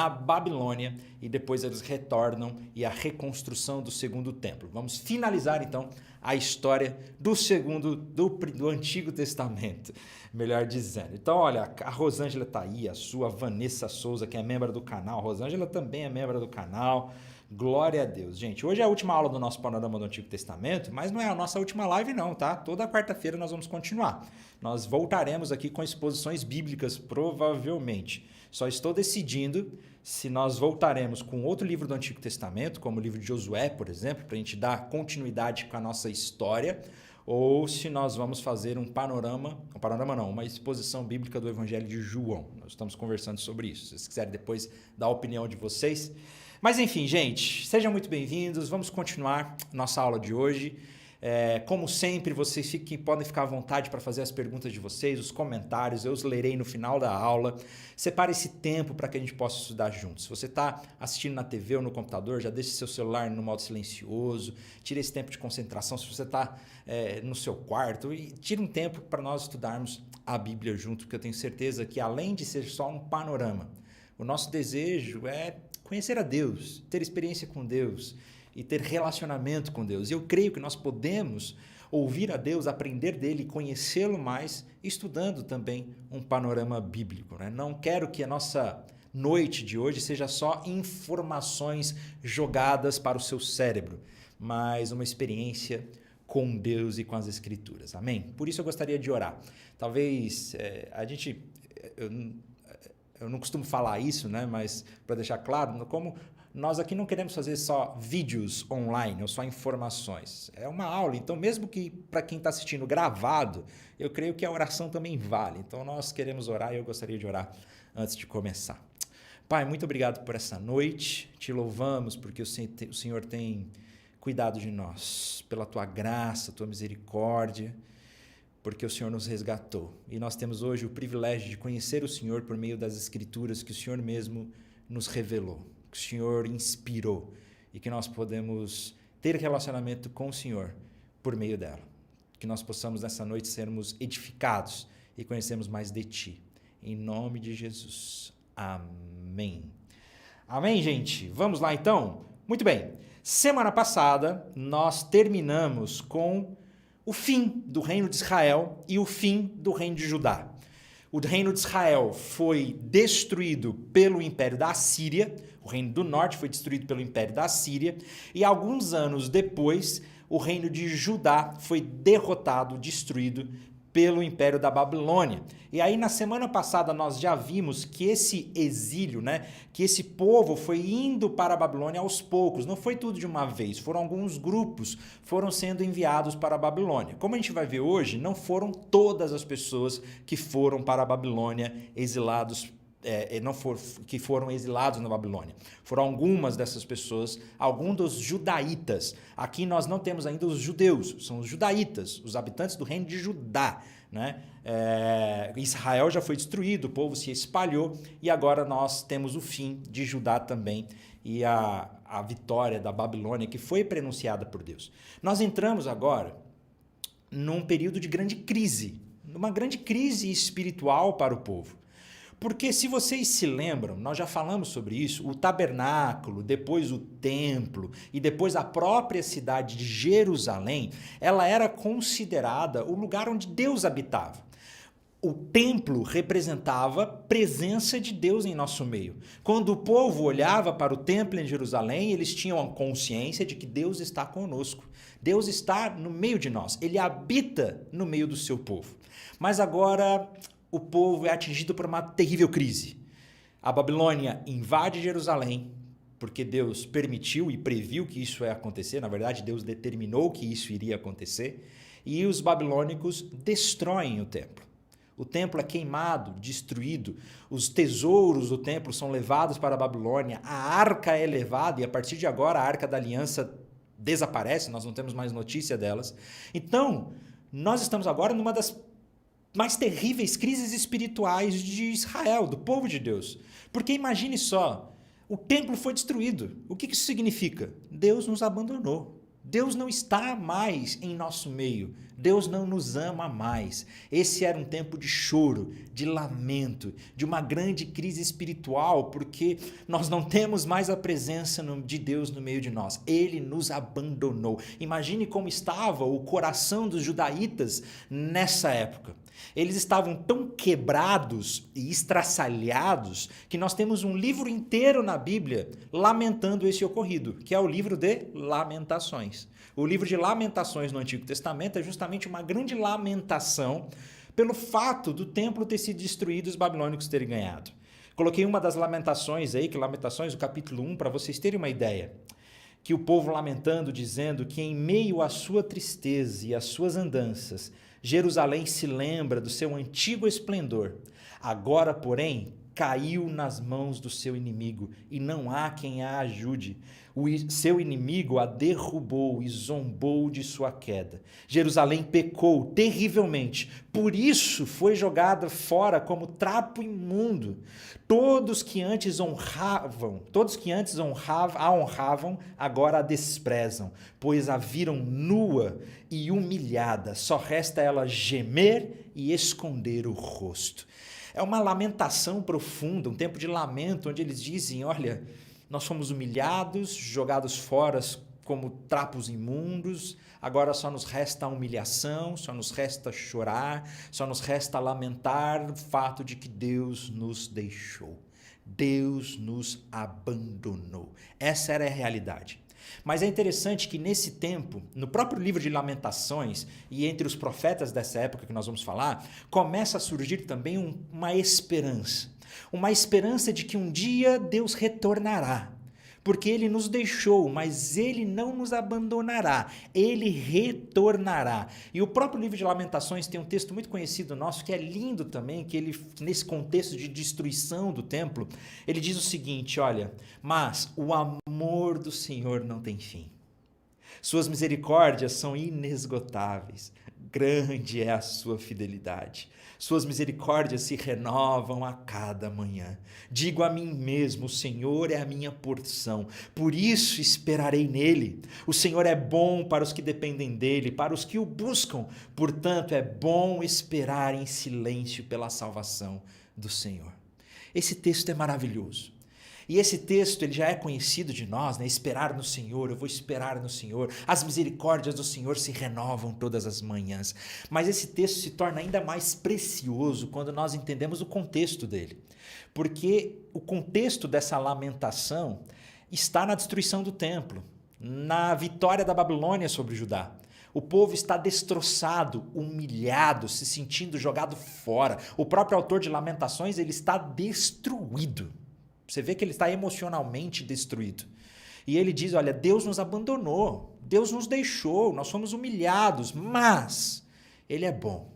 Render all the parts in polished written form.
a Babilônia e depois eles retornam e a reconstrução do segundo templo. Vamos finalizar então a história do Antigo Testamento, melhor dizendo. Então, olha, a Rosângela está aí, a sua Vanessa Souza, que é membro do canal. A Rosângela também é membro do canal. Glória a Deus. Gente, hoje é a última aula do nosso panorama do Antigo Testamento, mas não é a nossa última live não, tá? Toda quarta-feira nós vamos continuar. Nós voltaremos aqui com exposições bíblicas, provavelmente. Só estou decidindo se nós voltaremos com outro livro do Antigo Testamento, como o livro de Josué, por exemplo, para a gente dar continuidade com a nossa história, ou se nós vamos fazer uma exposição bíblica do Evangelho de João. Nós estamos conversando sobre isso. Se vocês quiserem depois dar a opinião de vocês. Mas enfim, gente, sejam muito bem-vindos. Vamos continuar nossa aula de hoje. Como sempre, vocês podem ficar à vontade para fazer as perguntas de vocês, os comentários, eu os lerei no final da aula. Separe esse tempo para que a gente possa estudar juntos. Se você está assistindo na TV ou no computador, já deixe seu celular no modo silencioso, tire esse tempo de concentração. Se você está no seu quarto, e tire um tempo para nós estudarmos a Bíblia junto, porque eu tenho certeza que além de ser só um panorama, o nosso desejo é conhecer a Deus, ter experiência com Deus, e ter relacionamento com Deus. E eu creio que nós podemos ouvir a Deus, aprender dele, conhecê-lo mais, estudando também um panorama bíblico, né? Não quero que a nossa noite de hoje seja só informações jogadas para o seu cérebro, mas uma experiência com Deus e com as Escrituras. Amém? Por isso eu gostaria de orar. Talvez eu não costumo falar isso, né? Mas para deixar claro, como nós aqui não queremos fazer só vídeos online ou só informações. É uma aula, então mesmo que para quem está assistindo gravado, eu creio que a oração também vale. Então nós queremos orar e eu gostaria de orar antes de começar. Pai, muito obrigado por essa noite. Te louvamos porque o Senhor tem cuidado de nós, pela Tua graça, Tua misericórdia, porque o Senhor nos resgatou. E nós temos hoje o privilégio de conhecer o Senhor por meio das Escrituras que o Senhor mesmo nos revelou, que o Senhor inspirou e que nós podemos ter relacionamento com o Senhor por meio dela. Que nós possamos nessa noite sermos edificados e conhecermos mais de Ti. Em nome de Jesus. Amém. Amém, gente? Vamos lá então? Muito bem. Semana passada nós terminamos com o fim do reino de Israel e o fim do reino de Judá. O reino de Israel foi destruído pelo Império da Assíria, o reino do norte foi destruído pelo Império da Assíria, e alguns anos depois, o reino de Judá foi derrotado, destruído pelo Império da Babilônia. E aí na semana passada nós já vimos que esse exílio, que esse povo foi indo para a Babilônia aos poucos, não foi tudo de uma vez, foram alguns grupos, foram sendo enviados para a Babilônia. Como a gente vai ver hoje, não foram todas as pessoas que foram para a Babilônia exilados, que foram exilados na Babilônia. Foram algumas dessas pessoas, alguns dos judaítas. Aqui nós não temos ainda os judeus, são os judaítas, os habitantes do reino de Judá, né? Israel já foi destruído, o povo se espalhou e agora nós temos o fim de Judá também e a vitória da Babilônia que foi prenunciada por Deus. Nós entramos agora num período de grande crise, numa grande crise espiritual para o povo. Porque se vocês se lembram, nós já falamos sobre isso, o tabernáculo, depois o templo e depois a própria cidade de Jerusalém, ela era considerada o lugar onde Deus habitava. O templo representava a presença de Deus em nosso meio. Quando o povo olhava para o templo em Jerusalém, eles tinham a consciência de que Deus está conosco. Deus está no meio de nós, Ele habita no meio do seu povo. Mas agora o povo é atingido por uma terrível crise. A Babilônia invade Jerusalém, porque Deus permitiu e previu que isso ia acontecer. Na verdade, Deus determinou que isso iria acontecer. E os babilônicos destroem o templo. O templo é queimado, destruído. Os tesouros do templo são levados para a Babilônia. A arca é levada e a partir de agora a arca da aliança desaparece. Nós não temos mais notícia delas. Então, nós estamos agora numa das mais terríveis crises espirituais de Israel, do povo de Deus. Porque imagine só, o templo foi destruído. O que isso significa? Deus nos abandonou. Deus não está mais em nosso meio. Deus não nos ama mais. Esse era um tempo de choro, de lamento, de uma grande crise espiritual, porque nós não temos mais a presença de Deus no meio de nós. Ele nos abandonou. Imagine como estava o coração dos judaítas nessa época. Eles estavam tão quebrados e estraçalhados que nós temos um livro inteiro na Bíblia lamentando esse ocorrido, que é o livro de Lamentações. O livro de Lamentações no Antigo Testamento é justamente uma grande lamentação pelo fato do templo ter sido destruído e os babilônicos terem ganhado. Coloquei uma das lamentações aí, que é Lamentações, o capítulo 1, para vocês terem uma ideia. Que o povo lamentando, dizendo que em meio à sua tristeza e às suas andanças, Jerusalém se lembra do seu antigo esplendor. Agora, porém, caiu nas mãos do seu inimigo e não há quem a ajude. O seu inimigo a derrubou e zombou de sua queda. Jerusalém pecou terrivelmente, por isso foi jogada fora como trapo imundo. Todos que antes a honravam, agora a desprezam, pois a viram nua e humilhada. Só resta ela gemer e esconder o rosto. É uma lamentação profunda, um tempo de lamento, onde eles dizem, olha, nós fomos humilhados, jogados fora como trapos imundos, agora só nos resta a humilhação, só nos resta chorar, só nos resta lamentar o fato de que Deus nos deixou. Deus nos abandonou. Essa era a realidade. Mas é interessante que nesse tempo, no próprio livro de Lamentações e entre os profetas dessa época que nós vamos falar, começa a surgir também uma esperança de que um dia Deus retornará. Porque ele nos deixou, mas ele não nos abandonará, ele retornará. E o próprio livro de Lamentações tem um texto muito conhecido nosso, que é lindo também, que ele, nesse contexto de destruição do templo, ele diz o seguinte, olha, mas o amor do Senhor não tem fim. Suas misericórdias são inesgotáveis, grande é a sua fidelidade. Suas misericórdias se renovam a cada manhã. Digo a mim mesmo, o Senhor é a minha porção, por isso esperarei nele. O Senhor é bom para os que dependem dele, para os que o buscam. Portanto, é bom esperar em silêncio pela salvação do Senhor. Esse texto é maravilhoso. E esse texto ele já é conhecido de nós, né? Esperar no Senhor, eu vou esperar no Senhor. As misericórdias do Senhor se renovam todas as manhãs. Mas esse texto se torna ainda mais precioso quando nós entendemos o contexto dele. Porque o contexto dessa lamentação está na destruição do templo, na vitória da Babilônia sobre Judá. O povo está destroçado, humilhado, se sentindo jogado fora. O próprio autor de Lamentações ele está destruído. Você vê que ele está emocionalmente destruído. E ele diz, olha, Deus nos abandonou, Deus nos deixou, nós fomos humilhados, mas ele é bom.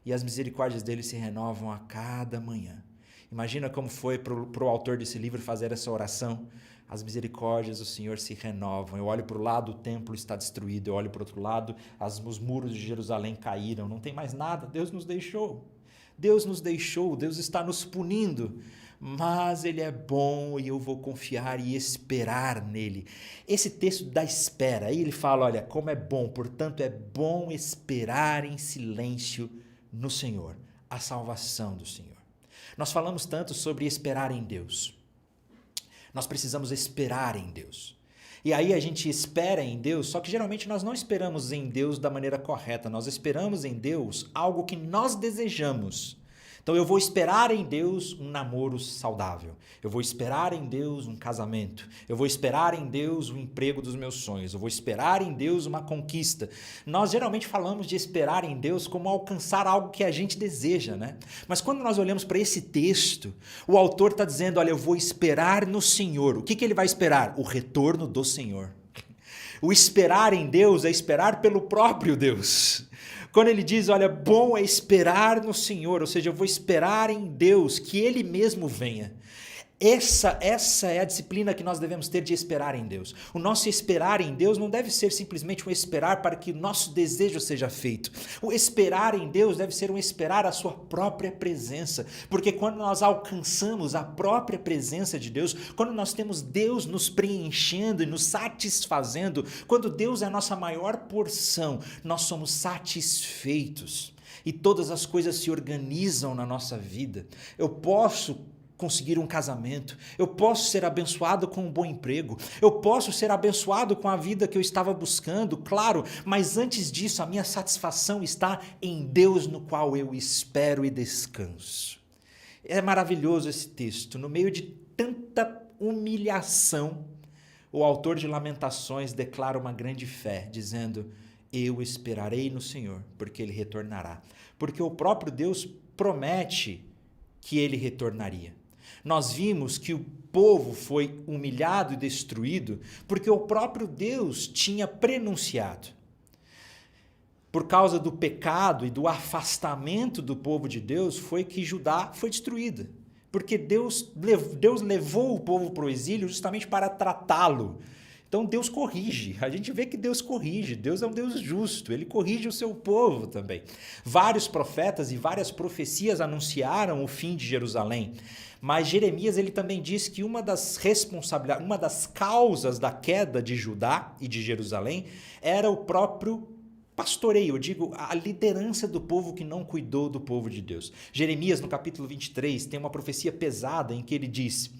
E as misericórdias dele se renovam a cada manhã. Imagina como foi para o autor desse livro fazer essa oração. As misericórdias do Senhor se renovam. Eu olho para o lado, o templo está destruído. Eu olho para o outro lado, os muros de Jerusalém caíram. Não tem mais nada, Deus nos deixou. Deus nos deixou, Deus está nos punindo. Mas ele é bom e eu vou confiar e esperar nele. Esse texto da espera, aí ele fala, olha, como é bom, portanto é bom esperar em silêncio no Senhor, a salvação do Senhor. Nós falamos tanto sobre esperar em Deus. Nós precisamos esperar em Deus. E aí a gente espera em Deus, só que geralmente nós não esperamos em Deus da maneira correta, nós esperamos em Deus algo que nós desejamos. Então eu vou esperar em Deus um namoro saudável, eu vou esperar em Deus um casamento, eu vou esperar em Deus o emprego dos meus sonhos, eu vou esperar em Deus uma conquista. Nós geralmente falamos de esperar em Deus como alcançar algo que a gente deseja, né? Mas quando nós olhamos para esse texto, o autor está dizendo, olha, eu vou esperar no Senhor. O que ele vai esperar? O retorno do Senhor. O esperar em Deus é esperar pelo próprio Deus. Quando ele diz, olha, bom é esperar no Senhor, ou seja, eu vou esperar em Deus, que Ele mesmo venha. Essa é a disciplina que nós devemos ter de esperar em Deus. O nosso esperar em Deus não deve ser simplesmente um esperar para que o nosso desejo seja feito. O esperar em Deus deve ser um esperar a sua própria presença. Porque quando nós alcançamos a própria presença de Deus, quando nós temos Deus nos preenchendo e nos satisfazendo, quando Deus é a nossa maior porção, nós somos satisfeitos. E todas as coisas se organizam na nossa vida. Eu posso conseguir um casamento, eu posso ser abençoado com um bom emprego, eu posso ser abençoado com a vida que eu estava buscando, claro, mas antes disso a minha satisfação está em Deus no qual eu espero e descanso. É maravilhoso esse texto, no meio de tanta humilhação, o autor de Lamentações declara uma grande fé, dizendo: eu esperarei no Senhor, porque Ele retornará. Porque o próprio Deus promete que Ele retornaria. Nós vimos que o povo foi humilhado e destruído porque o próprio Deus tinha prenunciado. Por causa do pecado e do afastamento do povo de Deus, foi que Judá foi destruída. Porque Deus levou o povo para o exílio justamente para tratá-lo. Então Deus corrige, a gente vê que Deus corrige, Deus é um Deus justo, Ele corrige o seu povo também. Vários profetas e várias profecias anunciaram o fim de Jerusalém, mas Jeremias ele também diz que uma das causas da queda de Judá e de Jerusalém era o próprio pastoreio, eu digo, a liderança do povo que não cuidou do povo de Deus. Jeremias, no capítulo 23, tem uma profecia pesada em que ele diz: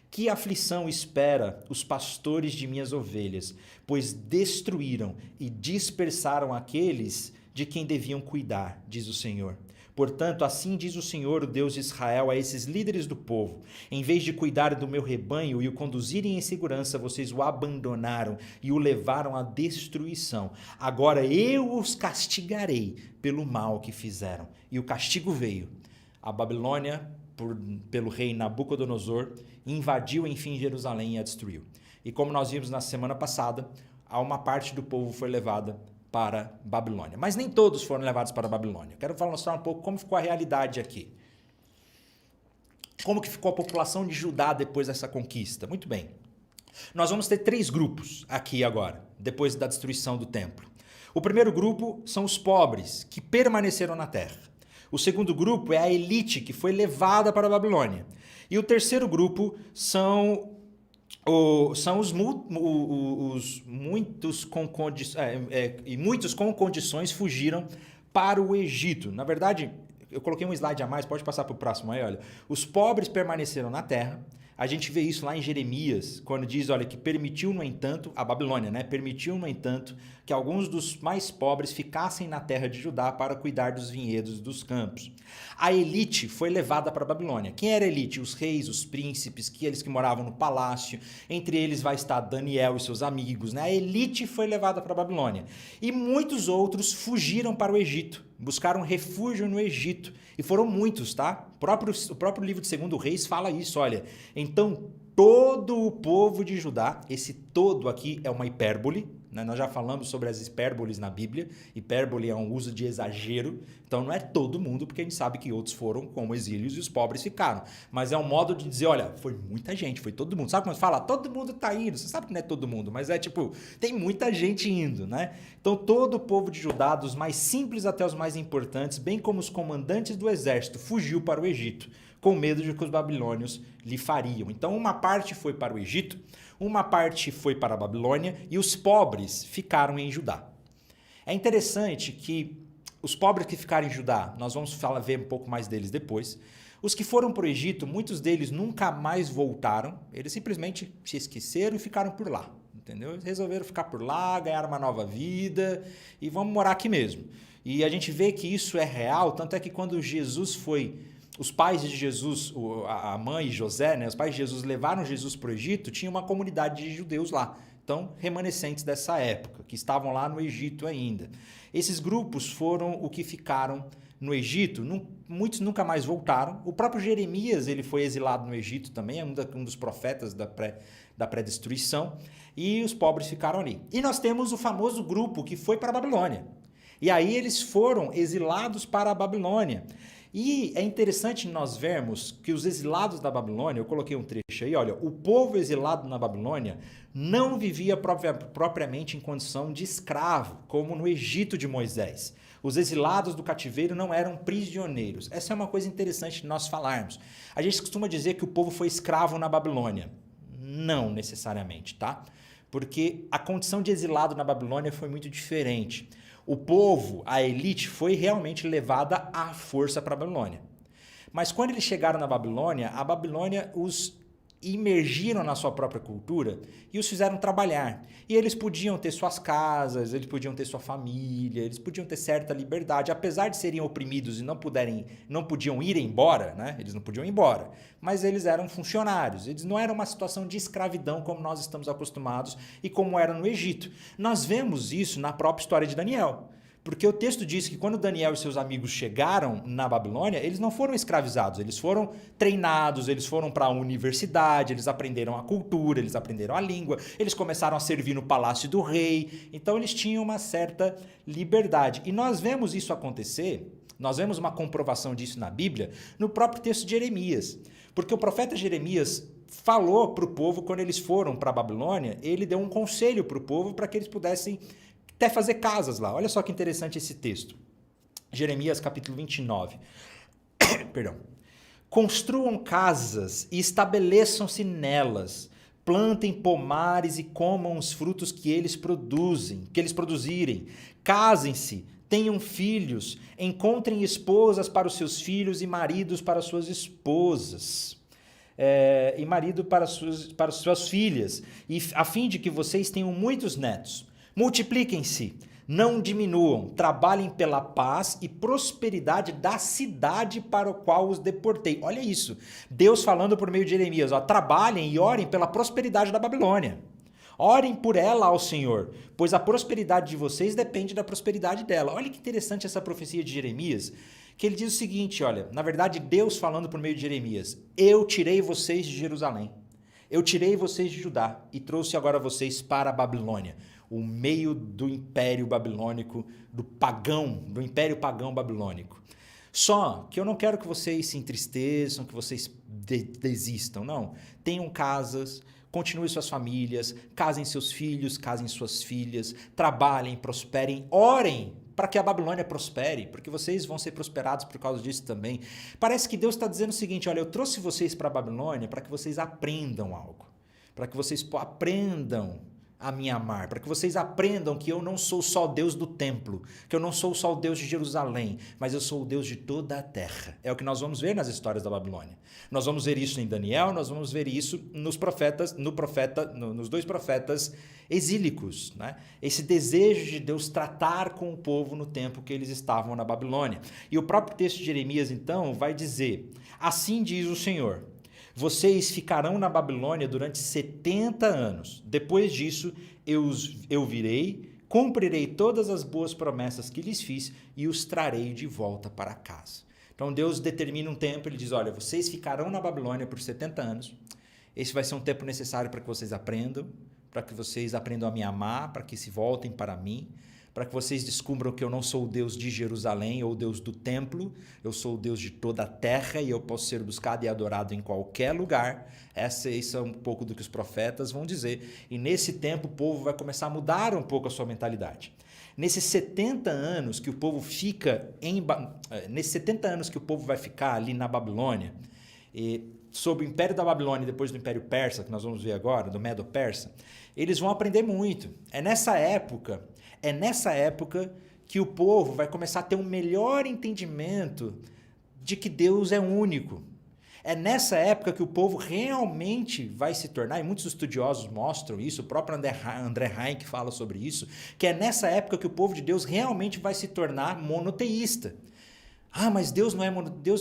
que aflição espera os pastores de minhas ovelhas, pois destruíram e dispersaram aqueles de quem deviam cuidar, diz o Senhor. Portanto, assim diz o Senhor, o Deus de Israel, a esses líderes do povo: em vez de cuidar do meu rebanho e o conduzirem em segurança, vocês o abandonaram e o levaram à destruição. Agora eu os castigarei pelo mal que fizeram. E o castigo veio. A Babilônia, pelo rei Nabucodonosor, invadiu enfim Jerusalém e a destruiu. E como nós vimos na semana passada, uma parte do povo foi levada para Babilônia. Mas nem todos foram levados para a Babilônia. Quero mostrar um pouco como ficou a realidade aqui. Como que ficou a população de Judá depois dessa conquista? Muito bem. Nós vamos ter 3 grupos aqui agora, depois da destruição do templo. O primeiro grupo são os pobres, que permaneceram na terra. O segundo grupo é a elite, que foi levada para a Babilônia. E o terceiro grupo são muitos com condições fugiram para o Egito. Na verdade, eu coloquei um slide a mais, pode passar para o próximo aí, olha. Os pobres permaneceram na terra. A gente vê isso lá em Jeremias, quando diz, olha, que permitiu, no entanto, a Babilônia, né? Permitiu, no entanto, que alguns dos mais pobres ficassem na terra de Judá para cuidar dos vinhedos e dos campos. A elite foi levada para a Babilônia. Quem era a elite? Os reis, os príncipes, aqueles que moravam no palácio. Entre eles vai estar Daniel e seus amigos, né? A elite foi levada para a Babilônia. E muitos outros fugiram para o Egito, buscaram refúgio no Egito. E foram muitos, tá? O próprio livro de 2 Reis fala isso, olha. Então, todo o povo de Judá, esse todo aqui é uma hipérbole, né? Nós já falamos sobre as hipérboles na Bíblia. Hipérbole é um uso de exagero. Então, não é todo mundo, porque a gente sabe que outros foram como exílios e os pobres ficaram. Mas é um modo de dizer, olha, foi muita gente, foi todo mundo. Sabe quando fala, todo mundo tá indo? Você sabe que não é todo mundo, mas é tipo, tem muita gente indo, né? Então, todo o povo de Judá, dos mais simples até os mais importantes, bem como os comandantes do exército, fugiu para o Egito, com medo de que os babilônios lhe fariam. Então, uma parte foi para o Egito, uma parte foi para a Babilônia e os pobres ficaram em Judá. É interessante que os pobres que ficaram em Judá, nós vamos ver um pouco mais deles depois. Os que foram para o Egito, muitos deles nunca mais voltaram, eles simplesmente se esqueceram e ficaram por lá. Entendeu? Eles resolveram ficar por lá, ganhar uma nova vida e vamos morar aqui mesmo. E a gente vê que isso é real, tanto é que quando Jesus foi... Os pais de Jesus, a mãe e José, né, os pais de Jesus levaram Jesus para o Egito, tinha uma comunidade de judeus lá. Então, remanescentes dessa época, que estavam lá no Egito ainda. Esses grupos foram o que ficaram no Egito, muitos nunca mais voltaram. O próprio Jeremias ele foi exilado no Egito também, é um dos profetas da pré-destruição, e os pobres ficaram ali. E nós temos o famoso grupo que foi para a Babilônia. E aí eles foram exilados para a Babilônia. E é interessante nós vermos que os exilados da Babilônia, eu coloquei um trecho aí, olha, o povo exilado na Babilônia não vivia propriamente em condição de escravo, como no Egito de Moisés. Os exilados do cativeiro não eram prisioneiros. Essa é uma coisa interessante de nós falarmos. A gente costuma dizer que o povo foi escravo na Babilônia. Não necessariamente, tá? Porque a condição de exilado na Babilônia foi muito diferente. O povo, a elite, foi realmente levada à força para a Babilônia. Mas quando eles chegaram na Babilônia, a Babilônia os imergiram na sua própria cultura e os fizeram trabalhar. E eles podiam ter suas casas, eles podiam ter sua família, eles podiam ter certa liberdade, apesar de serem oprimidos e não podiam ir embora, né? Eles não podiam ir embora, mas eles eram funcionários, eles não eram uma situação de escravidão como nós estamos acostumados e como era no Egito. Nós vemos isso na própria história de Daniel. Porque o texto diz que quando Daniel e seus amigos chegaram na Babilônia, eles não foram escravizados, eles foram treinados, eles foram para a universidade, eles aprenderam a cultura, eles aprenderam a língua, eles começaram a servir no palácio do rei, então eles tinham uma certa liberdade. E nós vemos isso acontecer, nós vemos uma comprovação disso na Bíblia, no próprio texto de Jeremias. Porque o profeta Jeremias falou para o povo, quando eles foram para a Babilônia, ele deu um conselho para o povo para que eles pudessem até fazer casas lá. Olha só que interessante esse texto. Jeremias capítulo 29. Perdão. Construam casas e estabeleçam-se nelas. Plantem pomares e comam os frutos que eles produzirem. Casem-se, tenham filhos, encontrem esposas para os seus filhos e maridos para as suas esposas. E marido para suas filhas, e a fim de que vocês tenham muitos netos. Multipliquem-se, não diminuam, trabalhem pela paz e prosperidade da cidade para o qual os deportei. Olha isso, Deus falando por meio de Jeremias, trabalhem e orem pela prosperidade da Babilônia. Orem por ela ao Senhor, pois a prosperidade de vocês depende da prosperidade dela. Olha que interessante essa profecia de Jeremias, que ele diz o seguinte, olha, na verdade Deus falando por meio de Jeremias, eu tirei vocês de Jerusalém, eu tirei vocês de Judá e trouxe agora vocês para a Babilônia, o meio do império babilônico, do império pagão babilônico. Só que eu não quero que vocês se entristeçam, que vocês desistam, não. Tenham casas, continuem suas famílias, casem seus filhos, casem suas filhas, trabalhem, prosperem, orem para que a Babilônia prospere, porque vocês vão ser prosperados por causa disso também. Parece que Deus está dizendo o seguinte, olha, eu trouxe vocês para a Babilônia para que vocês aprendam algo, para que vocês aprendam a me amar, para que vocês aprendam que eu não sou só o Deus do templo, que eu não sou só o Deus de Jerusalém, mas eu sou o Deus de toda a terra. É o que nós vamos ver nas histórias da Babilônia. Nós vamos ver isso em Daniel, nós vamos ver isso nos dois profetas exílicos, né? Esse desejo de Deus tratar com o povo no tempo que eles estavam na Babilônia. E o próprio texto de Jeremias, então, vai dizer, assim diz o Senhor, vocês ficarão na Babilônia durante 70 anos. Depois disso, eu virei, cumprirei todas as boas promessas que lhes fiz e os trarei de volta para casa. Então Deus determina um tempo, ele diz, olha, vocês ficarão na Babilônia por 70 anos. Esse vai ser um tempo necessário para que vocês aprendam a me amar, para que se voltem para mim, para que vocês descubram que eu não sou o Deus de Jerusalém ou o Deus do templo, eu sou o Deus de toda a terra e eu posso ser buscado e adorado em qualquer lugar. Isso é um pouco do que os profetas vão dizer. E nesse tempo o povo vai começar a mudar um pouco a sua mentalidade. Nesses 70 anos que o povo vai ficar ali na Babilônia, sob o Império da Babilônia e depois do Império Persa, que nós vamos ver agora, do Medo-Persa, eles vão aprender muito. É nessa época que o povo vai começar a ter um melhor entendimento de que Deus é único. É nessa época que o povo realmente vai se tornar, e muitos estudiosos mostram isso, o próprio André Heinck fala sobre isso, que é nessa época que o povo de Deus realmente vai se tornar monoteísta. Mas eles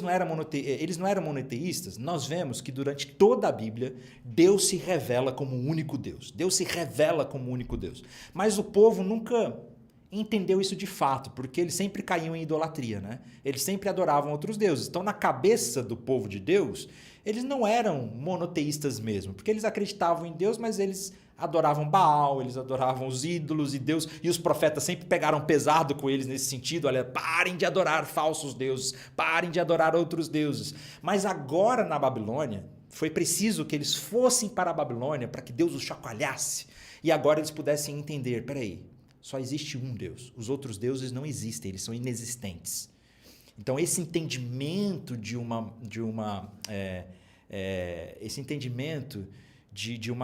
não eram monoteístas? Nós vemos que durante toda a Bíblia, Deus se revela como o único Deus. Deus se revela como o único Deus. Mas o povo nunca entendeu isso de fato, porque eles sempre caíam em idolatria, né? Eles sempre adoravam outros deuses. Então, na cabeça do povo de Deus, eles não eram monoteístas mesmo, porque eles acreditavam em Deus, mas eles adoravam Baal, eles adoravam os ídolos e Deus, e os profetas sempre pegaram pesado com eles nesse sentido, olha, parem de adorar falsos deuses, parem de adorar outros deuses. Mas agora na Babilônia, foi preciso que eles fossem para a Babilônia para que Deus os chacoalhasse, e agora eles pudessem entender, peraí, só existe um Deus, os outros deuses não existem, eles são inexistentes. Então esse entendimento de uma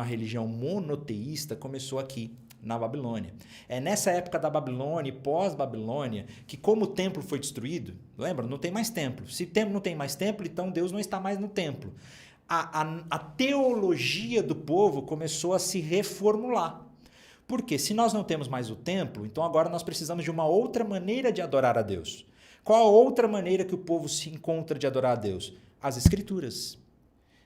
religião monoteísta começou aqui na Babilônia. É nessa época da Babilônia e pós-Babilônia que, como o templo foi destruído, lembra, não tem mais templo. Se o templo não tem mais templo, então Deus não está mais no templo. A teologia do povo começou a se reformular. Porque se nós não temos mais o templo, então agora nós precisamos de uma outra maneira de adorar a Deus. Qual a outra maneira que o povo se encontra de adorar a Deus? As Escrituras.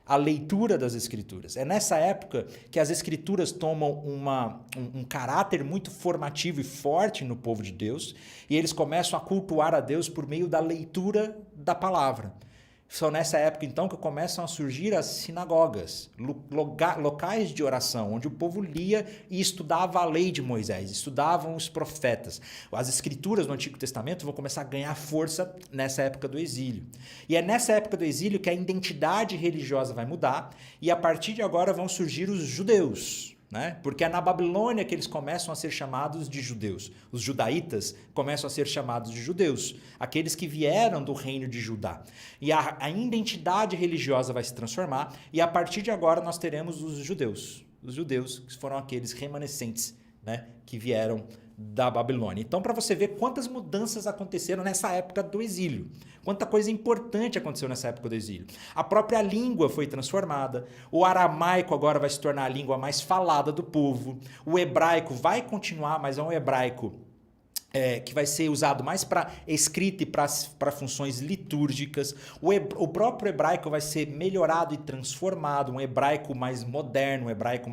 A leitura das Escrituras. É nessa época que as Escrituras tomam um caráter muito formativo e forte no povo de Deus, e eles começam a cultuar a Deus por meio da leitura da palavra. São nessa época, então, que começam a surgir as sinagogas, locais de oração, onde o povo lia e estudava a lei de Moisés, estudavam os profetas. As escrituras do Antigo Testamento vão começar a ganhar força nessa época do exílio. E é nessa época do exílio que a identidade religiosa vai mudar, e a partir de agora vão surgir os judeus. Né? Porque é na Babilônia que eles começam a ser chamados de judeus. Os judaítas começam a ser chamados de judeus, aqueles que vieram do reino de Judá. E a identidade religiosa vai se transformar, e a partir de agora nós teremos os judeus. Os judeus que foram aqueles remanescentes, né, que vieram da Babilônia. Então, para você ver quantas mudanças aconteceram nessa época do exílio, quanta coisa importante aconteceu nessa época do exílio. A própria língua foi transformada, o aramaico agora vai se tornar a língua mais falada do povo, o hebraico vai continuar, mas é um hebraico que vai ser usado mais para escrita e para funções litúrgicas. O próprio hebraico vai ser melhorado e transformado, um hebraico mais moderno, um hebraico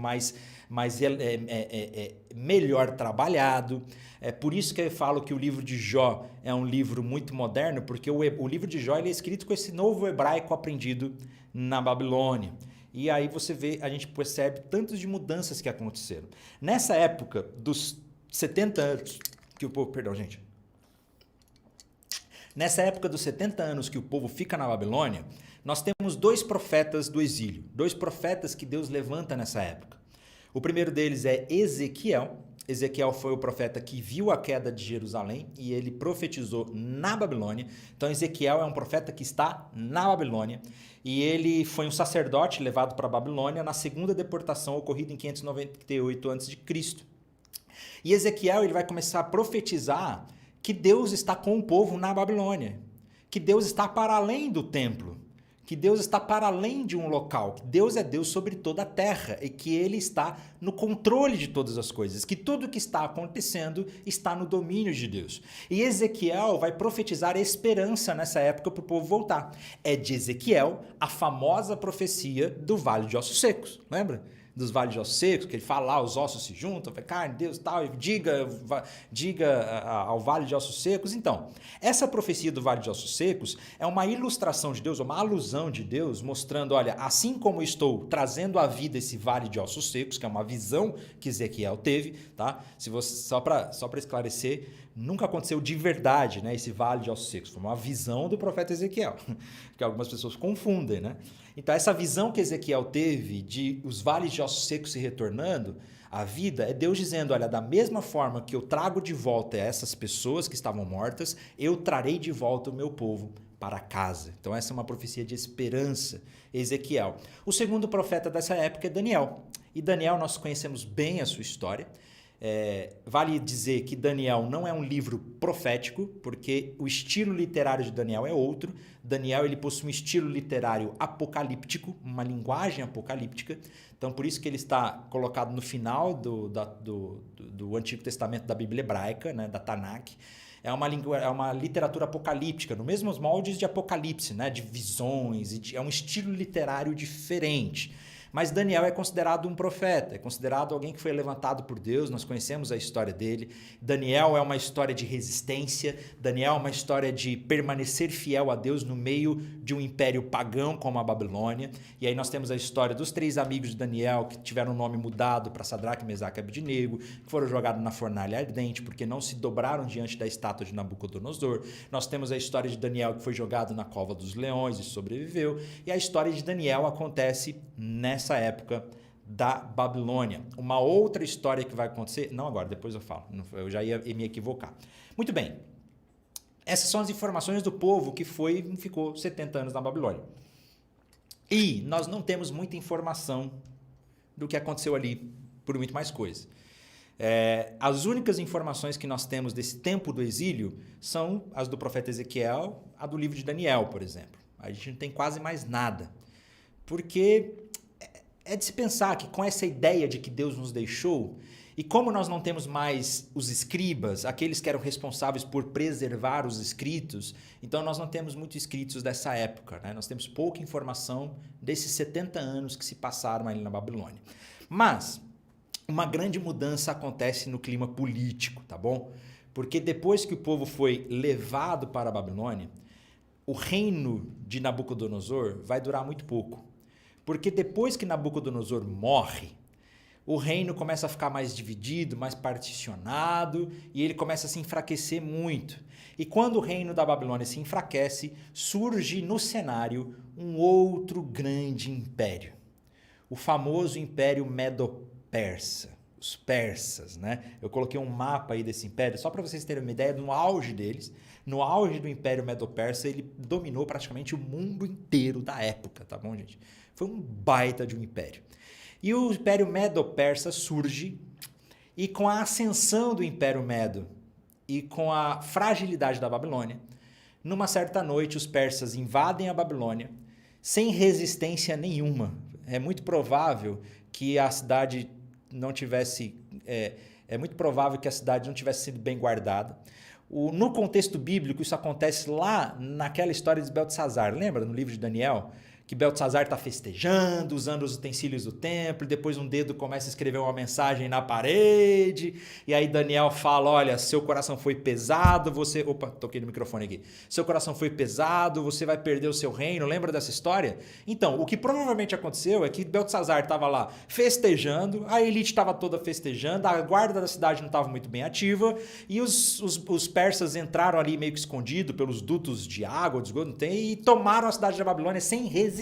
melhor trabalhado. É por isso que eu falo que o livro de Jó é um livro muito moderno, porque o livro de Jó ele é escrito com esse novo hebraico aprendido na Babilônia. E aí a gente percebe tantas de mudanças que aconteceram. Nessa época dos 70 anos... Nessa época dos 70 anos que o povo fica na Babilônia, nós temos dois profetas do exílio, dois profetas que Deus levanta nessa época. O primeiro deles é Ezequiel. Ezequiel foi o profeta que viu a queda de Jerusalém e ele profetizou na Babilônia. Então Ezequiel é um profeta que está na Babilônia e ele foi um sacerdote levado para a Babilônia na segunda deportação ocorrida em 598 a.C. E Ezequiel ele vai começar a profetizar que Deus está com o povo na Babilônia, que Deus está para além do templo, que Deus está para além de um local, que Deus é Deus sobre toda a terra e que Ele está no controle de todas as coisas, que tudo que está acontecendo está no domínio de Deus. E Ezequiel vai profetizar esperança nessa época para o povo voltar. É de Ezequiel a famosa profecia do Vale de Ossos Secos, lembra? Dos vales de ossos secos, que ele fala lá, os ossos se juntam, carne, Deus tal, e diga ao vale de ossos secos. Então, essa profecia do vale de ossos secos é uma ilustração de Deus, uma alusão de Deus, mostrando, olha, assim como estou trazendo à vida esse vale de ossos secos, que é uma visão que Ezequiel teve, tá? Só para esclarecer, nunca aconteceu de verdade, né, esse vale de ossos secos, foi uma visão do profeta Ezequiel, que algumas pessoas confundem, né? Então, essa visão que Ezequiel teve de os vales de ossos secos se retornando à vida, é Deus dizendo, olha, da mesma forma que eu trago de volta essas pessoas que estavam mortas, eu trarei de volta o meu povo para casa. Então, essa é uma profecia de esperança, Ezequiel. O segundo profeta dessa época é Daniel. E Daniel, nós conhecemos bem a sua história. Vale dizer que Daniel não é um livro profético, porque o estilo literário de Daniel é outro. Daniel ele possui um estilo literário apocalíptico, uma linguagem apocalíptica. Então, por isso que ele está colocado no final do Antigo Testamento da Bíblia Hebraica, né, da Tanakh. É uma literatura apocalíptica, nos mesmos moldes de Apocalipse, né, de visões. É um estilo literário diferente. Mas Daniel é considerado um profeta, é considerado alguém que foi levantado por Deus, nós conhecemos a história dele. Daniel é uma história de resistência, Daniel é uma história de permanecer fiel a Deus no meio de um império pagão como a Babilônia. E aí nós temos a história dos 3 amigos de Daniel que tiveram o nome mudado para Sadraque, Mesaque e Abednego, que foram jogados na fornalha ardente porque não se dobraram diante da estátua de Nabucodonosor. Nós temos a história de Daniel que foi jogado na cova dos leões e sobreviveu. E a história de Daniel acontece nessa época da Babilônia. Uma outra história que vai acontecer... Não agora, depois eu falo. Eu já ia me equivocar. Muito bem. Essas são as informações do povo que ficou 70 anos na Babilônia. E nós não temos muita informação do que aconteceu ali, por muito mais coisa. As únicas informações que nós temos desse tempo do exílio são as do profeta Ezequiel, a do livro de Daniel, por exemplo. A gente não tem quase mais nada. Porque é de se pensar que com essa ideia de que Deus nos deixou, e como nós não temos mais os escribas, aqueles que eram responsáveis por preservar os escritos, então nós não temos muitos escritos dessa época, né? Nós temos pouca informação desses 70 anos que se passaram ali na Babilônia. Mas uma grande mudança acontece no clima político, tá bom? Porque depois que o povo foi levado para a Babilônia, o reino de Nabucodonosor vai durar muito pouco. Porque depois que Nabucodonosor morre, o reino começa a ficar mais dividido, mais particionado, e ele começa a se enfraquecer muito. E quando o reino da Babilônia se enfraquece, surge no cenário um outro grande império. O famoso Império Medo-Persa, os persas, né? Eu coloquei um mapa aí desse império, só para vocês terem uma ideia do auge deles. No auge do Império Medo-Persa, ele dominou praticamente o mundo inteiro da época, tá bom, gente? Foi um baita de um império. E o Império Medo-Persa surge, e com a ascensão do Império Medo e com a fragilidade da Babilônia, numa certa noite os persas invadem a Babilônia sem resistência nenhuma. É muito provável que a cidade não tivesse... É muito provável que a cidade não tivesse sido bem guardada. No contexto bíblico, isso acontece lá naquela história de Beltesazar. Lembra no livro de Daniel? Que Beltesazar está festejando, usando os utensílios do templo, e depois um dedo começa a escrever uma mensagem na parede, e aí Daniel fala, olha, seu coração foi pesado, você... Opa, toquei no microfone aqui. Seu coração foi pesado, você vai perder o seu reino, lembra dessa história? Então, o que provavelmente aconteceu é que Beltesazar estava lá festejando, a elite estava toda festejando, a guarda da cidade não estava muito bem ativa, e os persas entraram ali meio que escondido pelos dutos de água, de esgoto, não tem, e tomaram a cidade da Babilônia sem resistência,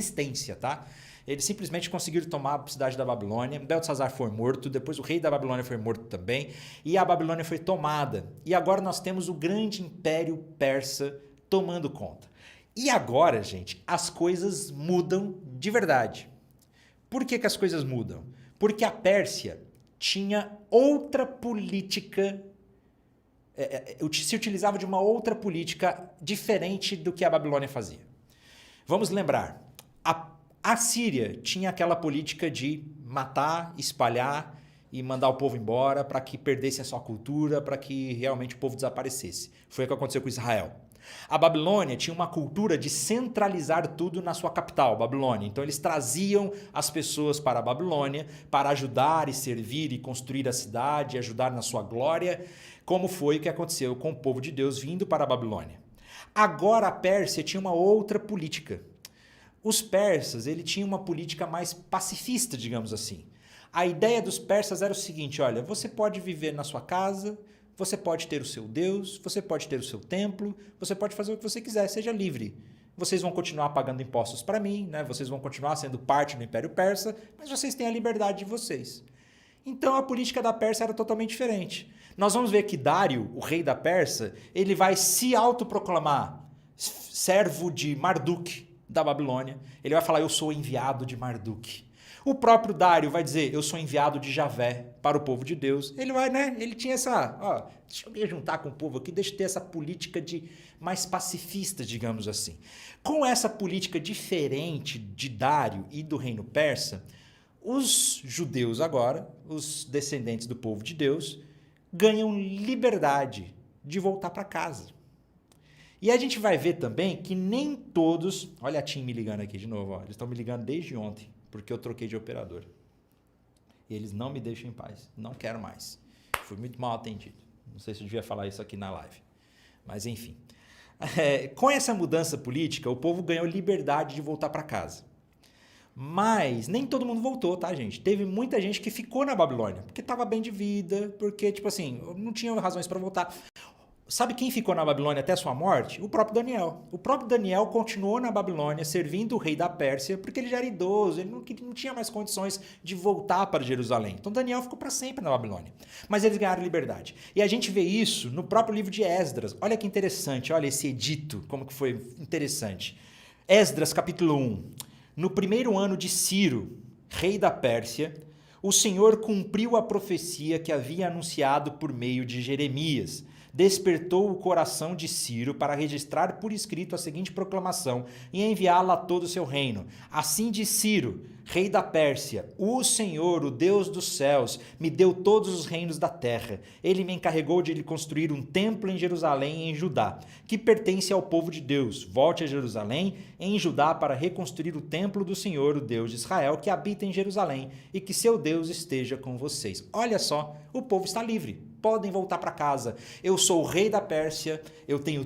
tá? Eles simplesmente conseguiram tomar a cidade da Babilônia. Beltesazar foi morto, depois o rei da Babilônia foi morto também, e a Babilônia foi tomada. E agora nós temos o grande império persa tomando conta. E agora, gente, as coisas mudam de verdade. Por que as coisas mudam? Porque a Pérsia tinha outra política, se utilizava de uma outra política diferente do que a Babilônia fazia. Vamos lembrar, a Síria tinha aquela política de matar, espalhar e mandar o povo embora para que perdesse a sua cultura, para que realmente o povo desaparecesse. Foi o que aconteceu com Israel. A Babilônia tinha uma cultura de centralizar tudo na sua capital, Babilônia. Então eles traziam as pessoas para a Babilônia para ajudar e servir e construir a cidade, ajudar na sua glória, como foi o que aconteceu com o povo de Deus vindo para a Babilônia. Agora a Pérsia tinha uma outra política. Os persas, ele tinha uma política mais pacifista, digamos assim. A ideia dos persas era o seguinte, olha, você pode viver na sua casa, você pode ter o seu Deus, você pode ter o seu templo, você pode fazer o que você quiser, seja livre. Vocês vão continuar pagando impostos para mim, né? Vocês vão continuar sendo parte do Império Persa, mas vocês têm a liberdade de vocês. Então a política da Pérsia era totalmente diferente. Nós vamos ver que Dário, o rei da Pérsia, ele vai se autoproclamar servo de Marduk, da Babilônia. Ele vai falar, eu sou enviado de Marduk. O próprio Dário vai dizer, eu sou enviado de Javé para o povo de Deus. Ele vai, né? Ele tinha essa, deixa eu me juntar com o povo aqui, deixa eu ter essa política mais pacifista, digamos assim. Com essa política diferente de Dário e do reino persa, os judeus agora, os descendentes do povo de Deus, ganham liberdade de voltar para casa. E a gente vai ver também que nem todos... Olha a TIM me ligando aqui de novo, ó. Eles estão me ligando desde ontem porque eu troquei de operador. E eles não me deixam em paz. Não quero mais. Fui muito mal atendido. Não sei se eu devia falar isso aqui na live. Mas, enfim. Com essa mudança política, o povo ganhou liberdade de voltar para casa. Mas nem todo mundo voltou, tá, gente? Teve muita gente que ficou na Babilônia, porque estava bem de vida, porque, tipo assim, não tinha razões para voltar. Sabe quem ficou na Babilônia até sua morte? O próprio Daniel. O próprio Daniel continuou na Babilônia servindo o rei da Pérsia, porque ele já era idoso, ele não tinha mais condições de voltar para Jerusalém. Então Daniel ficou para sempre na Babilônia. Mas eles ganharam liberdade. E a gente vê isso no próprio livro de Esdras. Olha que interessante, olha esse edito, como que foi interessante. Esdras, capítulo 1. No primeiro ano de Ciro, rei da Pérsia, o Senhor cumpriu a profecia que havia anunciado por meio de Jeremias. Despertou o coração de Ciro para registrar por escrito a seguinte proclamação e enviá-la a todo o seu reino. Assim diz Ciro, rei da Pérsia: o Senhor, o Deus dos céus, me deu todos os reinos da terra. Ele me encarregou de lhe construir um templo em Jerusalém e em Judá, que pertence ao povo de Deus. Volte a Jerusalém, em Judá, para reconstruir o templo do Senhor, o Deus de Israel, que habita em Jerusalém, e que seu Deus esteja com vocês. Olha só, o povo está livre. Podem voltar para casa. Eu sou o rei da Pérsia, eu tenho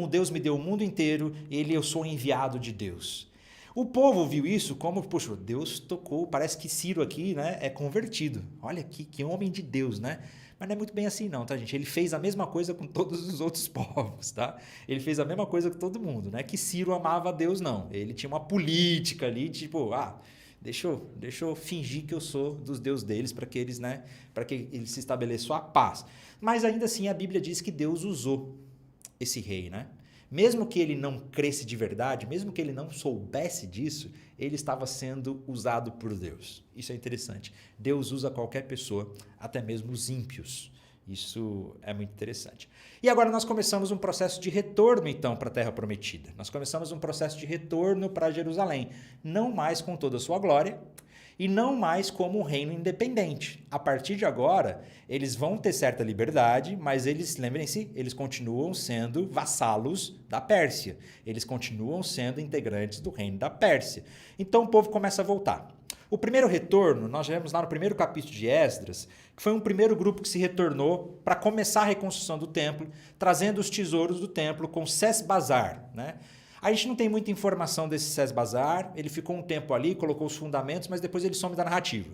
Deus me deu o mundo inteiro, eu sou enviado de Deus. O povo viu isso como, poxa, Deus tocou, parece que Ciro aqui, né, é convertido. Olha que homem de Deus, né? Mas não é muito bem assim não, tá, gente? Ele fez a mesma coisa com todos os outros povos, tá? Ele fez a mesma coisa com todo mundo, não é que Ciro amava a Deus, não. Ele tinha uma política ali, tipo, deixa eu fingir que eu sou dos deuses deles para que eles, né, para que eles se estabeleçam a paz. Mas ainda assim a Bíblia diz que Deus usou esse rei, né? Mesmo que ele não cresce de verdade, mesmo que ele não soubesse disso, ele estava sendo usado por Deus. Isso é interessante. Deus usa qualquer pessoa, até mesmo os ímpios. Isso é muito interessante. E agora nós começamos um processo de retorno, então, para a Terra Prometida. Nós começamos um processo de retorno para Jerusalém. Não mais com toda a sua glória e não mais como um reino independente. A partir de agora, eles vão ter certa liberdade, mas eles, lembrem-se, eles continuam sendo vassalos da Pérsia. Eles continuam sendo integrantes do reino da Pérsia. Então o povo começa a voltar. O primeiro retorno, nós já vemos lá no primeiro capítulo de Esdras, que foi um primeiro grupo que se retornou para começar a reconstrução do templo, trazendo os tesouros do templo com Sesbazar, né? A gente não tem muita informação desse Sesbazar, ele ficou um tempo ali, colocou os fundamentos, mas depois ele some da narrativa.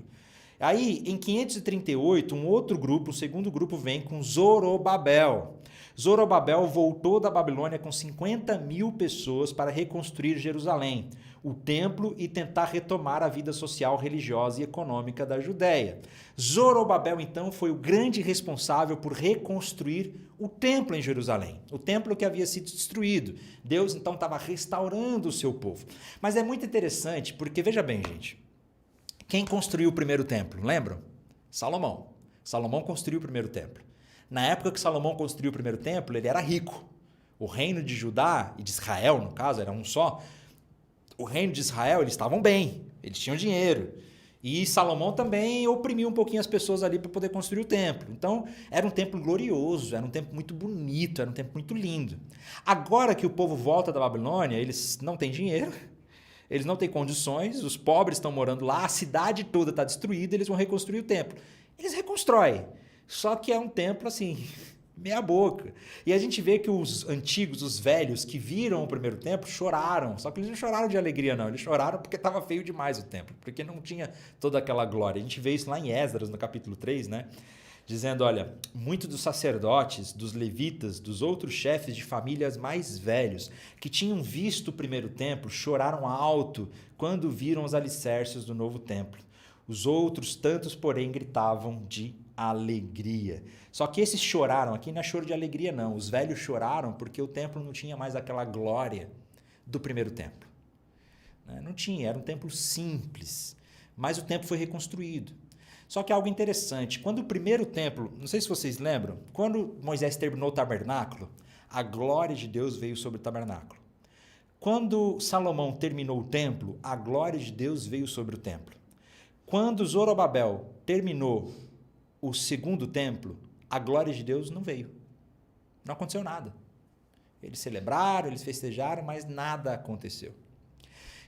Aí, em 538, um outro grupo, o segundo grupo, vem com Zorobabel. Zorobabel voltou da Babilônia com 50.000 pessoas para reconstruir Jerusalém, o templo e tentar retomar a vida social, religiosa e econômica da Judéia. Zorobabel, então, foi o grande responsável por reconstruir o templo em Jerusalém, o templo que havia sido destruído. Deus, então, estava restaurando o seu povo. Mas é muito interessante porque, veja bem, gente, quem construiu o primeiro templo, lembram? Salomão. Salomão construiu o primeiro templo. Na época que Salomão construiu o primeiro templo, ele era rico. O reino de Judá e de Israel, no caso, era um só. O reino de Israel, eles estavam bem, eles tinham dinheiro. E Salomão também oprimiu um pouquinho as pessoas ali para poder construir o templo. Então, era um templo glorioso, era um templo muito bonito, era um templo muito lindo. Agora que o povo volta da Babilônia, eles não têm dinheiro, eles não têm condições, os pobres estão morando lá, a cidade toda está destruída, eles vão reconstruir o templo. Eles reconstroem, só que é um templo assim, meia boca. E a gente vê que os antigos, os velhos que viram o primeiro templo choraram, só que eles não choraram de alegria não, eles choraram porque estava feio demais o templo, porque não tinha toda aquela glória. A gente vê isso lá em Esdras, no capítulo 3, né? Dizendo, olha, muitos dos sacerdotes, dos levitas, dos outros chefes de famílias mais velhos que tinham visto o primeiro templo choraram alto quando viram os alicerces do novo templo. Os outros tantos, porém, gritavam de alegria. Só que esses choraram, aqui não é choro de alegria não, os velhos choraram porque o templo não tinha mais aquela glória do primeiro templo. Não tinha, era um templo simples, mas o templo foi reconstruído. Só que algo interessante, quando o primeiro templo, não sei se vocês lembram, quando Moisés terminou o tabernáculo, a glória de Deus veio sobre o tabernáculo. Quando Salomão terminou o templo, a glória de Deus veio sobre o templo. Quando Zorobabel terminou o segundo templo, a glória de Deus não veio. Não aconteceu nada. Eles celebraram, eles festejaram, mas nada aconteceu.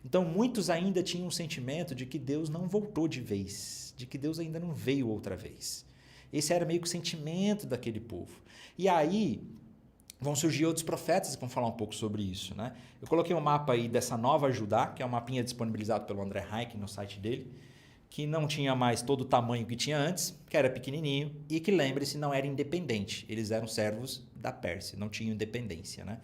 Então, muitos ainda tinham um sentimento de que Deus não voltou de vez, de que Deus ainda não veio outra vez. Esse era meio que o sentimento daquele povo. E aí vão surgir outros profetas que vão falar um pouco sobre isso, né? Eu coloquei um mapa aí dessa Nova Judá, que é um mapinha disponibilizado pelo André Hayek no site dele, que não tinha mais todo o tamanho que tinha antes, que era pequenininho e que, lembre-se, não era independente. Eles eram servos da Pérsia, não tinham independência, né?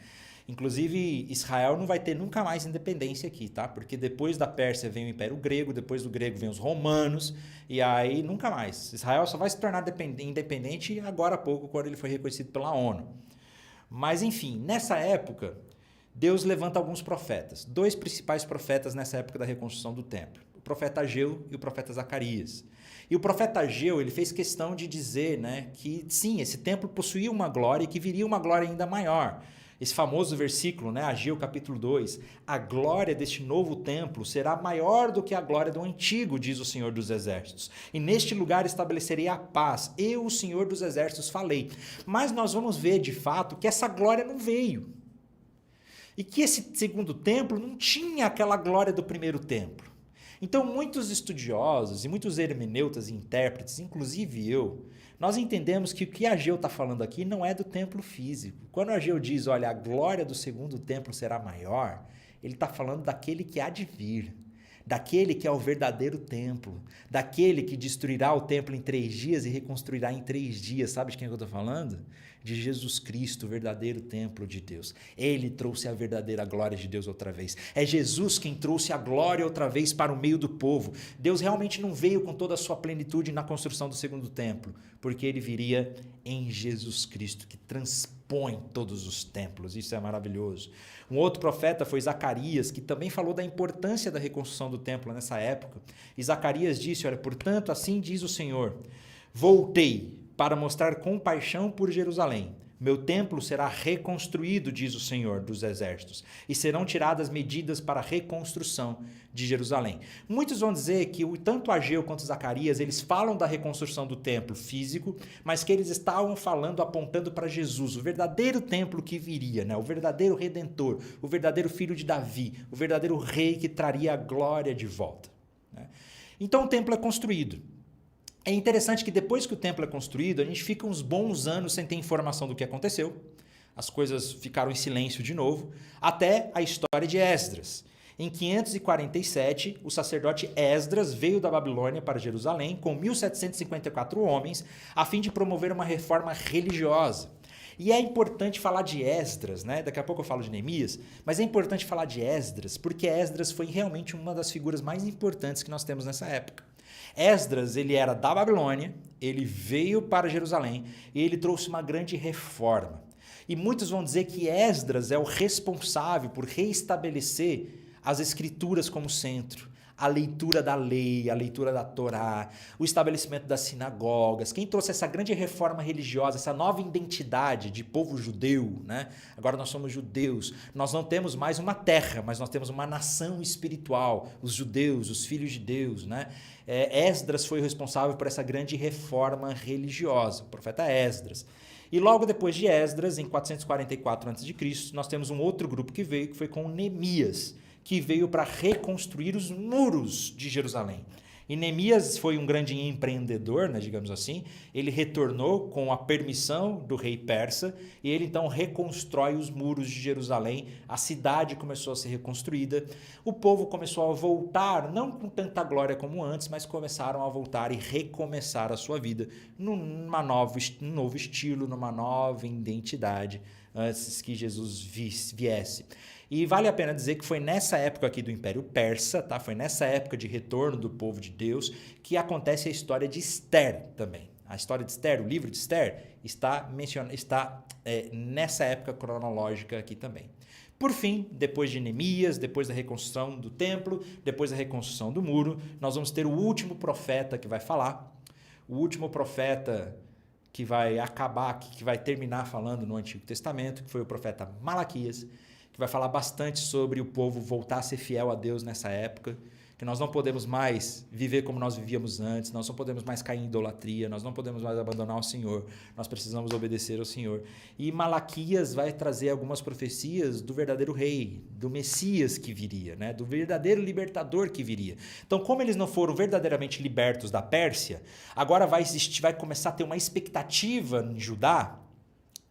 Inclusive, Israel não vai ter nunca mais independência aqui, tá? Porque depois da Pérsia vem o Império Grego, depois do grego vem os romanos, e aí nunca mais. Israel só vai se tornar independente agora há pouco, quando ele foi reconhecido pela ONU. Mas, enfim, nessa época, Deus levanta alguns profetas. 2 principais profetas nessa época da reconstrução do templo. O profeta Ageu e o profeta Zacarias. E o profeta Ageu, ele fez questão de dizer, né, que sim, esse templo possuía uma glória e que viria uma glória ainda maior. Esse famoso versículo, né, Ageu capítulo 2, a glória deste novo templo será maior do que a glória do antigo, diz o Senhor dos Exércitos. E neste lugar estabelecerei a paz, eu, o Senhor dos Exércitos, falei. Mas nós vamos ver, de fato, que essa glória não veio. E que esse segundo templo não tinha aquela glória do primeiro templo. Então, muitos estudiosos e muitos hermeneutas e intérpretes, inclusive eu, nós entendemos que o que Ageu está falando aqui não é do templo físico. Quando Ageu diz, olha, a glória do segundo templo será maior, ele está falando daquele que há de vir, daquele que é o verdadeiro templo, daquele que destruirá o templo em 3 dias e reconstruirá em 3 dias. Sabe de quem eu estou falando? De Jesus Cristo, o verdadeiro templo de Deus. Ele trouxe a verdadeira glória de Deus outra vez. É Jesus quem trouxe a glória outra vez para o meio do povo. Deus realmente não veio com toda a sua plenitude na construção do segundo templo, porque ele viria em Jesus Cristo, que transpõe todos os templos. Isso é maravilhoso. Um outro profeta foi Zacarias, que também falou da importância da reconstrução do templo nessa época. E Zacarias disse, olha, portanto, assim diz o Senhor, voltei para mostrar compaixão por Jerusalém. Meu templo será reconstruído, diz o Senhor dos Exércitos, e serão tiradas medidas para a reconstrução de Jerusalém. Muitos vão dizer que tanto Ageu quanto Zacarias, eles falam da reconstrução do templo físico, mas que eles estavam falando, apontando para Jesus, o verdadeiro templo que viria, né? O verdadeiro Redentor, o verdadeiro Filho de Davi, o verdadeiro Rei que traria a glória de volta, né? Então o templo é construído. É interessante que depois que o templo é construído, a gente fica uns bons anos sem ter informação do que aconteceu. As coisas ficaram em silêncio de novo, até a história de Esdras. Em 547, o sacerdote Esdras veio da Babilônia para Jerusalém com 1.754 homens, a fim de promover uma reforma religiosa. E é importante falar de Esdras, né? Daqui a pouco eu falo de Neemias, mas é importante falar de Esdras, porque Esdras foi realmente uma das figuras mais importantes que nós temos nessa época. Esdras, ele era da Babilônia, ele veio para Jerusalém e ele trouxe uma grande reforma. E muitos vão dizer que Esdras é o responsável por reestabelecer as escrituras como centro, a leitura da lei, a leitura da Torá, o estabelecimento das sinagogas. Quem trouxe essa grande reforma religiosa, essa nova identidade de povo judeu, né? Agora nós somos judeus. Nós não temos mais uma terra, mas nós temos uma nação espiritual, os judeus, os filhos de Deus, né? Esdras foi o responsável por essa grande reforma religiosa, o profeta Esdras. E logo depois de Esdras, em 444 a.C., nós temos um outro grupo que veio, que foi com Neemias, que veio para reconstruir os muros de Jerusalém. E Neemias foi um grande empreendedor, né, digamos assim. Ele retornou com a permissão do rei persa e ele então reconstrói os muros de Jerusalém. A cidade começou a ser reconstruída. O povo começou a voltar, não com tanta glória como antes, mas começaram a voltar e recomeçar a sua vida num novo estilo, numa nova identidade, antes que Jesus viesse. E vale a pena dizer que foi nessa época aqui do Império Persa, tá? Foi nessa época de retorno do povo de Deus que acontece a história de Esther também. A história de Esther, o livro de Esther, está nessa época cronológica aqui também. Por fim, depois de Neemias, depois da reconstrução do templo, depois da reconstrução do muro, nós vamos ter o último profeta que vai falar, o último profeta que vai acabar, que vai terminar falando no Antigo Testamento, que foi o profeta Malaquias, que vai falar bastante sobre o povo voltar a ser fiel a Deus nessa época, que nós não podemos mais viver como nós vivíamos antes, nós não podemos mais cair em idolatria, nós não podemos mais abandonar o Senhor, nós precisamos obedecer ao Senhor. E Malaquias vai trazer algumas profecias do verdadeiro rei, do Messias que viria, né? Do verdadeiro libertador que viria. Então, como eles não foram verdadeiramente libertos da Pérsia, agora vai começar a ter uma expectativa em Judá,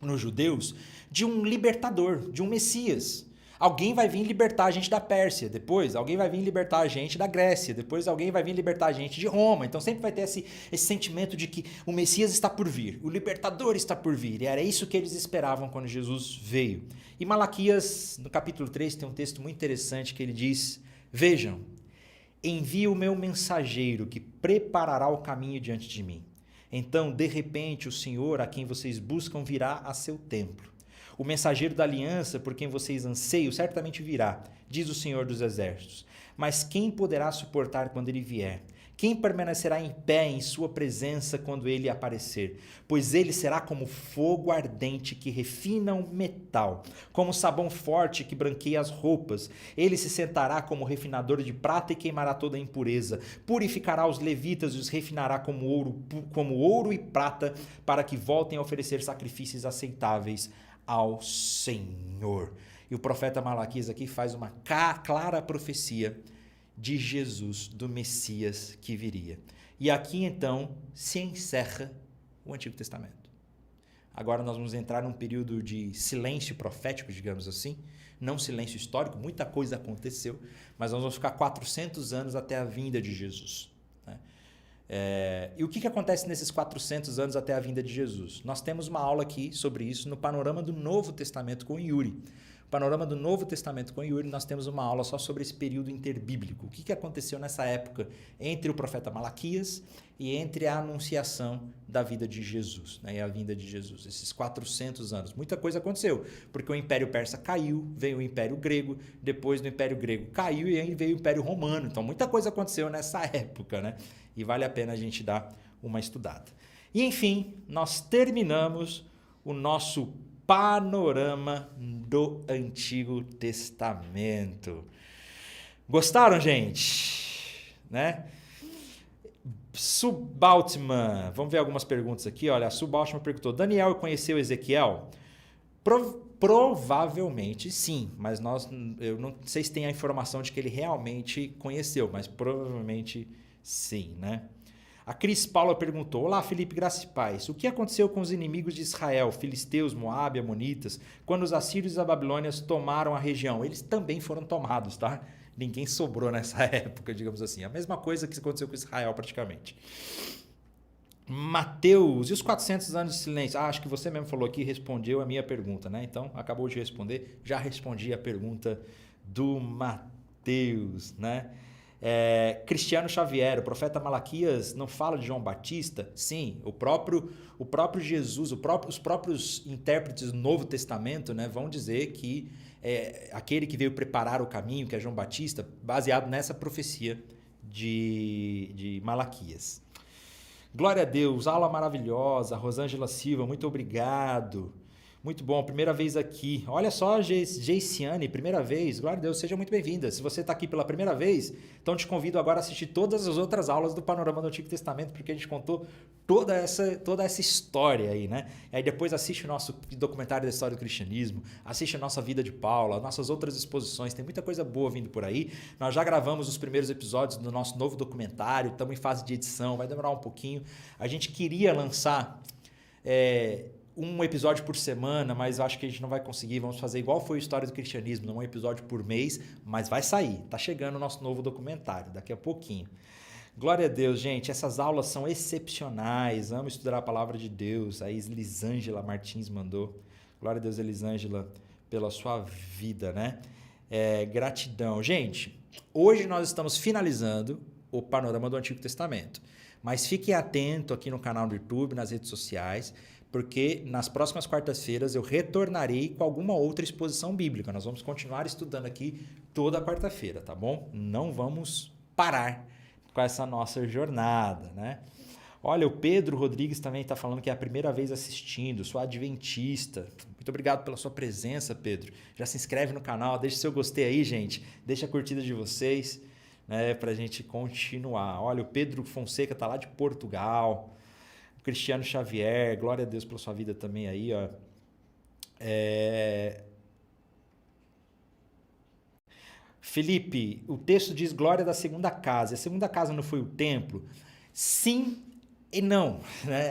nos judeus, de um libertador, de um Messias. Alguém vai vir libertar a gente da Pérsia, depois alguém vai vir libertar a gente da Grécia, depois alguém vai vir libertar a gente de Roma. Então sempre vai ter esse sentimento de que o Messias está por vir, o libertador está por vir. E era isso que eles esperavam quando Jesus veio. E Malaquias, no capítulo 3, tem um texto muito interessante que ele diz: vejam, envio o meu mensageiro que preparará o caminho diante de mim. Então, de repente, o Senhor a quem vocês buscam virá a seu templo. O mensageiro da aliança, por quem vocês anseiam, certamente virá, diz o Senhor dos Exércitos. Mas quem poderá suportar quando ele vier? Quem permanecerá em pé em sua presença quando ele aparecer? Pois ele será como fogo ardente que refina o metal, como sabão forte que branqueia as roupas. Ele se sentará como refinador de prata e queimará toda a impureza. Purificará os levitas e os refinará como ouro e prata, para que voltem a oferecer sacrifícios aceitáveis ao Senhor. E o profeta Malaquias aqui faz uma clara profecia de Jesus, do Messias que viria. E aqui então se encerra o Antigo Testamento. Agora nós vamos entrar num período de silêncio profético, digamos assim, não silêncio histórico, muita coisa aconteceu, mas nós vamos ficar 400 anos até a vinda de Jesus, né? E o que acontece nesses 400 anos até a vinda de Jesus? Nós temos uma aula aqui sobre isso no Panorama do Novo Testamento com Yuri. Panorama do Novo Testamento com Yuri, nós temos uma aula só sobre esse período interbíblico. O que aconteceu nessa época entre o profeta Malaquias e entre a anunciação da vida de Jesus, né, e a vinda de Jesus, esses 400 anos. Muita coisa aconteceu, porque o Império Persa caiu, veio o Império Grego, depois do Império Grego caiu e aí veio o Império Romano. Então muita coisa aconteceu nessa época, né? E vale a pena a gente dar uma estudada. E enfim, nós terminamos o nosso panorama do Antigo Testamento. Gostaram, gente? Né? Subaltman, vamos ver algumas perguntas aqui. Olha, a Subaltman perguntou: Daniel conheceu Ezequiel? Provavelmente sim, mas eu não sei se tem a informação de que ele realmente conheceu, mas provavelmente sim, né? A Cris Paula perguntou: olá, Felipe, graça e paz. O que aconteceu com os inimigos de Israel, filisteus, Moabe, amonitas, quando os assírios e as babilônias tomaram a região? Eles também foram tomados, tá? Ninguém sobrou nessa época, digamos assim. A mesma coisa que aconteceu com Israel, praticamente. Mateus, e os 400 anos de silêncio? Acho que você mesmo falou aqui, respondeu a minha pergunta, né? Então, acabou de responder, já respondi a pergunta do Mateus, né? Cristiano Xavier, o profeta Malaquias não fala de João Batista? Sim, o próprio Jesus, os próprios intérpretes do Novo Testamento, né, vão dizer que aquele que veio preparar o caminho, que é João Batista, baseado nessa profecia de Malaquias. Glória a Deus, aula maravilhosa, Rosângela Silva, muito obrigado. Muito bom, primeira vez aqui. Olha só, Geiciane, primeira vez. Glória a Deus, seja muito bem-vinda. Se você está aqui pela primeira vez, então te convido agora a assistir todas as outras aulas do Panorama do Antigo Testamento, porque a gente contou toda essa história aí, né? E aí depois assiste o nosso documentário da história do cristianismo, assiste a nossa vida de Paulo, as nossas outras exposições, tem muita coisa boa vindo por aí. Nós já gravamos os primeiros episódios do nosso novo documentário, estamos em fase de edição, vai demorar um pouquinho. A gente queria lançar um episódio por semana, mas acho que a gente não vai conseguir. Vamos fazer igual foi a história do cristianismo, não um episódio por mês, mas vai sair. Tá chegando o nosso novo documentário, daqui a pouquinho. Glória a Deus, gente. Essas aulas são excepcionais. Amo estudar a palavra de Deus. A Elisângela Martins mandou. Glória a Deus, Elisângela, pela sua vida, né? Gratidão. Gente, hoje nós estamos finalizando o Panorama do Antigo Testamento. Mas fiquem atentos aqui no canal do YouTube, nas redes sociais, porque nas próximas quartas-feiras eu retornarei com alguma outra exposição bíblica. Nós vamos continuar estudando aqui toda quarta-feira, tá bom? Não vamos parar com essa nossa jornada, né? Olha, o Pedro Rodrigues também está falando que é a primeira vez assistindo, sou adventista. Muito obrigado pela sua presença, Pedro. Já se inscreve no canal, deixa seu gostei aí, gente. Deixa a curtida de vocês. né, para a gente continuar. Olha, o Pedro Fonseca está lá de Portugal, o Cristiano Xavier, glória a Deus pela sua vida também aí, ó. Felipe, o texto diz glória da segunda casa. A segunda casa não foi o templo? Sim e não. Né?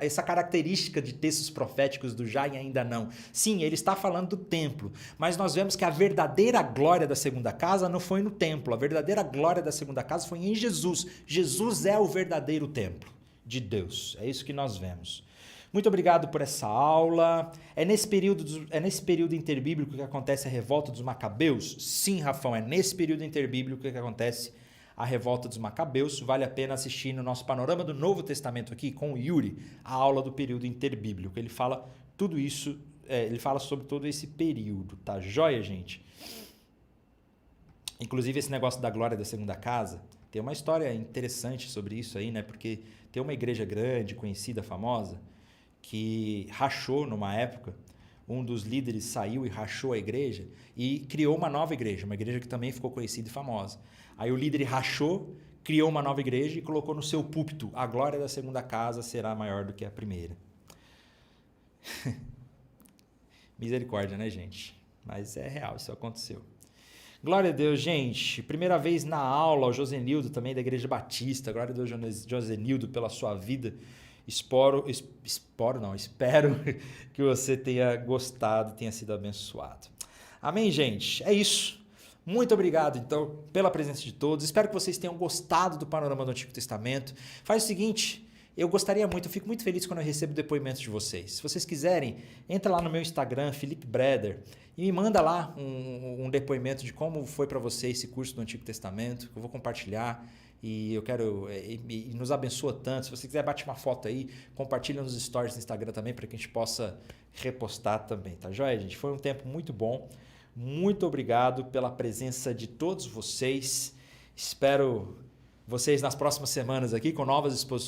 Essa característica de textos proféticos do já e ainda não. Sim, ele está falando do templo, mas nós vemos que a verdadeira glória da segunda casa não foi no templo. A verdadeira glória da segunda casa foi em Jesus. Jesus é o verdadeiro templo de Deus. É isso que nós vemos. Muito obrigado por essa aula. É nesse período interbíblico que acontece a revolta dos Macabeus? Sim, Rafão, é nesse período interbíblico que acontece a revolta dos Macabeus. Vale a pena assistir no nosso panorama do Novo Testamento aqui com o Yuri, a aula do período interbíblico. Ele fala tudo isso, ele fala sobre todo esse período, tá joia, gente? Inclusive esse negócio da glória da segunda casa, tem uma história interessante sobre isso aí, né? Porque tem uma igreja grande, conhecida, famosa, que rachou numa época, um dos líderes saiu e rachou a igreja e criou uma nova igreja, uma igreja que também ficou conhecida e famosa. Aí o líder rachou, criou uma nova igreja e colocou no seu púlpito: a glória da segunda casa será maior do que a primeira. Misericórdia, né, gente? Mas é real, isso aconteceu. Glória a Deus, gente. Primeira vez na aula, o Josenildo também da Igreja Batista. Glória a Deus, Josenildo, pela sua vida. Espero que você tenha gostado, tenha sido abençoado. Amém, gente? É isso. Muito obrigado, então, pela presença de todos. Espero que vocês tenham gostado do panorama do Antigo Testamento. Faz o seguinte, eu fico muito feliz quando eu recebo depoimentos de vocês. Se vocês quiserem, entra lá no meu Instagram, Felipe Breder, e me manda lá um depoimento de como foi para você esse curso do Antigo Testamento, que eu vou compartilhar. E eu quero, e nos abençoa tanto. Se você quiser, bate uma foto aí, compartilha nos stories do Instagram também, para que a gente possa repostar também, tá joia, gente? Foi um tempo muito bom. Muito obrigado pela presença de todos vocês. Espero vocês nas próximas semanas aqui com novas exposições